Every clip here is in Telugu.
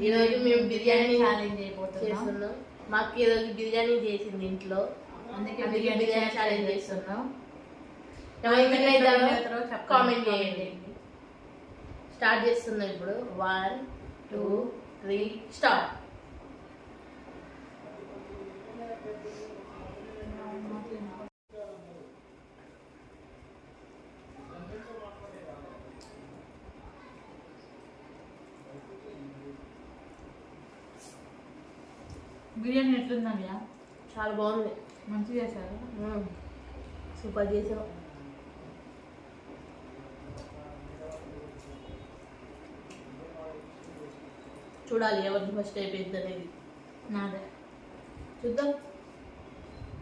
ఈరోజు మేము బిర్యానీ ఛాలెంజ్ అయిపోతున్నాం. మాకు ఈరోజు బిర్యానీ చేసింది ఇంట్లో, అందుకే బిర్యానీ ఛాలెంజ్ చేస్తున్నాం. కామెంట్ చేయండి. స్టార్ట్ చేస్తున్నాం ఇప్పుడు. 1 2 3 స్టార్ట్. బిర్యానీ ఎట్లుందయ్యా? చాలా బాగుంది, మంచిగా చేశారు. సూపర్ చేసావు. చూడాలి ఎవరిది ఫస్ట్ అయిపోయింది అనేది. నాదే చూద్దాం.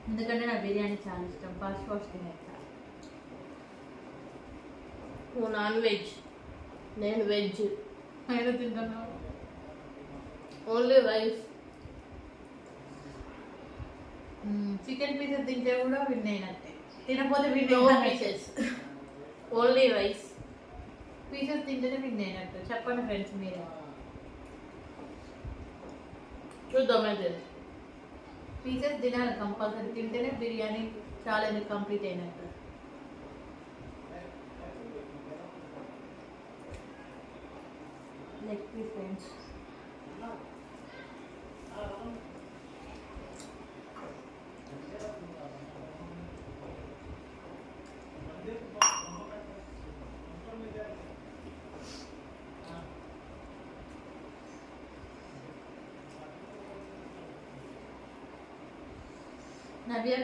ఎందుకంటే నాకు బిర్యానీ చాలా ఇష్టం. ఫస్ట్ తినేస్తా. నువ్వు నాన్ వెజ్, నేను వెజ్. ఏదో తింటున్నావు. Only rice. చికెన్ పీసెస్ తింటే కూడా విన్ అయినట్టే, తినకపోతే win pieces. Only rice. Pieces తింటేనే విన్ అయినట్టు. చెప్పండి ఫ్రెండ్స్ మీరే. చూద్దాం అయితే. పీసెస్ తినాలి కంపల్సరీ, తింటేనే బిర్యానీ ఛాలెంజ్ కంప్లీట్ అయినట్టు. Leg piece friends. Navya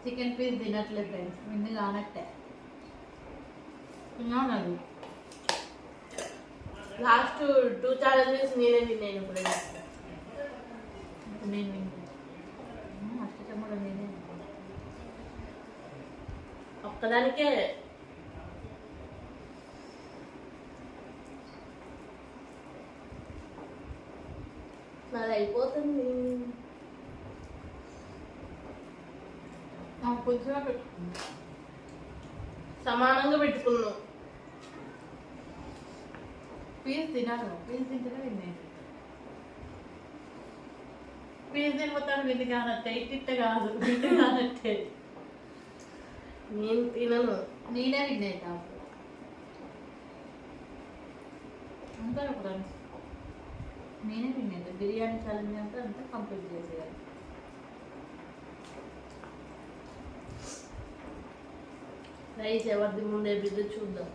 chicken piece తినట్లేదు ఫ్రెండ్స్, విన్ను కానట్టే. తిన్నాను అది. లాస్ట్ 2 ఛాలెంజెస్ నేనే విన్నాను ఫ్రెండ్స్. నేను విన్నాను. అష్టం కూడా నేనే ఒక్కదానికే. నాది అయిపోతుంది. కొంచెం సమానంగా పెట్టుకున్నాం. పీస్ తినాలి, పీస్ తింటేనే విన్నాను. పీస్ తినిపోతాను విన్ను కానట్టే. ఇట్ట కాదు, విన్ను కానట్టే. నేను తినను. నేనే విన్ అవుతా అంటారు ఫ్రెండ్స్. నేనే విన్ అవుతా. బిర్యానీ ఛాలెంజ్ అంతా కంప్లీట్ చేసేయాలి. రైస్ ఎవరిది ముందే బిడ్డ చూద్దాం.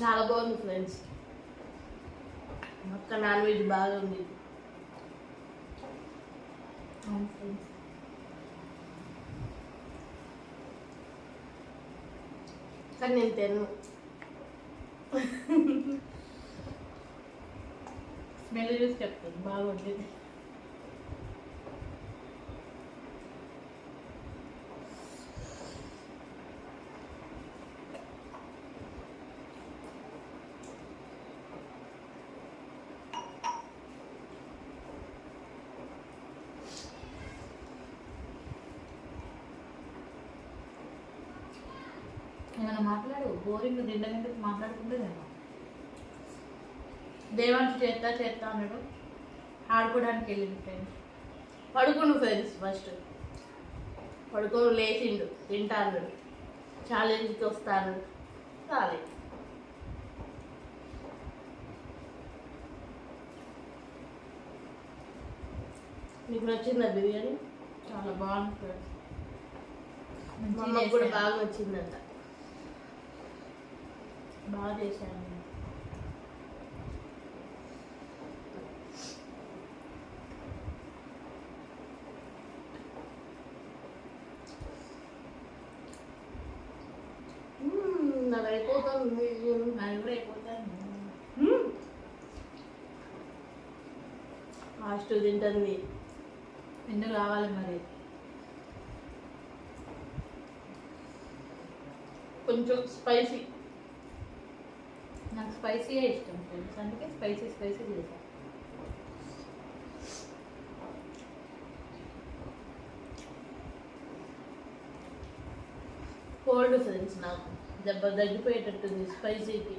చాలా బాగుంది ఫ్రెండ్స్. అక్క నాన్ వెజ్ బాగా ఉంది. కానీ నేను తిన్ను. స్మెల్ చూసి చెప్తాను బాగుంది. ఏమైనా మాట్లాడు. బోరింగ్ తిండగంటే మాట్లాడుకుంటే నేను దేవాంశ్ చేస్తా అన్నాడు. ఆడుకోవడానికి వెళ్ళింది ఫ్రెండ్స్. పడుకోండు ఫ్రెండ్స్. ఫస్ట్ పడుకోను, లేచిండు, తింటాను, ఛాలెంజ్కి వస్తాను. రాలేదు. మీకు నచ్చిందా బిర్యానీ? చాలా బాగుంది ఫ్రెండ్స్. మా అమ్మకు కూడా బాగా నచ్చిందంట. బాగా చేశాను. నాకు అయిపోతుంది. నాకు కూడా అయిపోతాను. ఫాస్ట్ తింటుంది. ఎందుకు రావాలి మరి. కొంచెం స్పైసీ. నాకు స్పైసీగా ఇష్టం ఫ్రెండ్స్, అందుకే స్పైసీ చేశాను. కోల్డ్ ఫ్రెండ్స్ నాకు దెబ్బ తగ్గిపోయేటట్టుంది స్పైసీకి.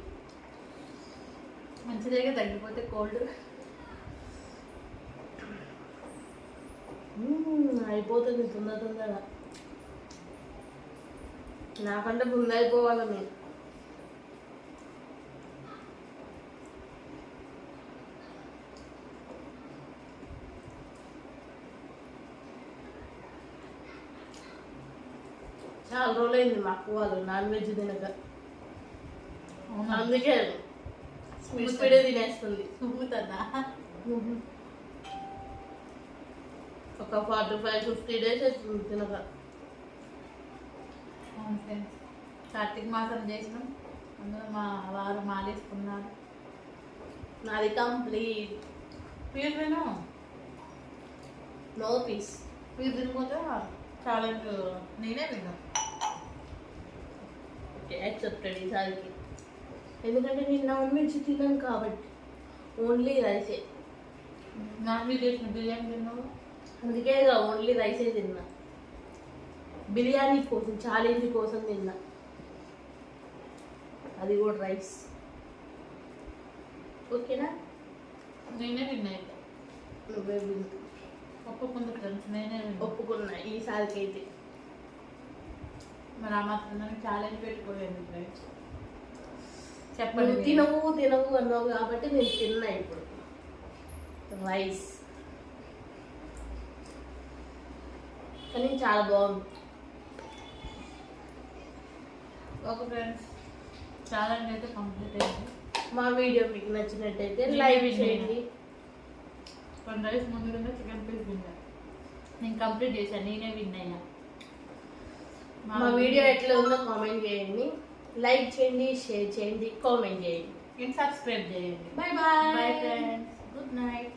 మంచిదేగా తగ్గిపోతే కోల్డ్. అయిపోతుంది తొందరగా. నాకంటే ముందు అయిపోవాలి మీరు. చాలా రోజులైంది మాకు వాళ్ళు నాన్ వెజ్ తినక, అందుకే స్పీడే తినేస్తుంది. ఉమ్ముతుందా? ఒక 45-50 days అవుతుంది తినక. అవును ఫ్రెండ్స్, కార్తీక మాసం చేసినాం, అందులో మా వారు మాలేసుకున్నారు. నాది కంప్లీట్. మీరు తిను, నో పీస్. మీరు తినకపోతే ఛాలెంజ్ నేనే విన్నా. ఓకే, యాక్సెప్టెడ్ ఈసారికి. ఎందుకంటే నేను నాన్ వెజ్ తిన్నాను కాబట్టి ఓన్లీ రైసే. నాన్ వెజ్ చేసిన బిర్యానీ తిన్నావు, అందుకే ఓన్లీ రైసే తిన్నా. బిర్యానీ కోసం ఛాలెంజ్ కోసం తిన్నా, అది కూడా రైస్. ఓకేనా? నేనే విన్నా. అయితే నువ్వే విన్. ఒప్పుకుంది ఫ్రెండ్స్, నేనే విన్నా. ఒప్పుకున్నా ఈసారికి అయితే. మరి ఆ మాత్రం ఛాలెంజ్ పెట్టుకోలేదు ఫ్రెండ్స్. చెప్పండి, చెప్పండి. తినవు అన్నావు కాబట్టి నేను తిన్నా ఇప్పుడు రైస్. కానీ చాలా బాగుంది. ఓకే ఫ్రెండ్స్, ఛాలెంజ్ అయితే కంప్లీట్ అయింది. మా వీడియో మీకు నచ్చినట్టయితే లైక్ చేయండి. కొన్ని రైస్ ముందు కింద చికెన్ పీస్ తిన్నా, నేను కంప్లీట్ చేశాను, నేనే విన్ అయ్యా. మా వీడియో ఎట్లా ఉందో కామెంట్ చేయండి, లైక్ చేయండి, షేర్ చేయండి, కామెంట్ చేయండి, సబ్స్క్రైబ్ చేయండి. Bye bye. Bye friends, good night.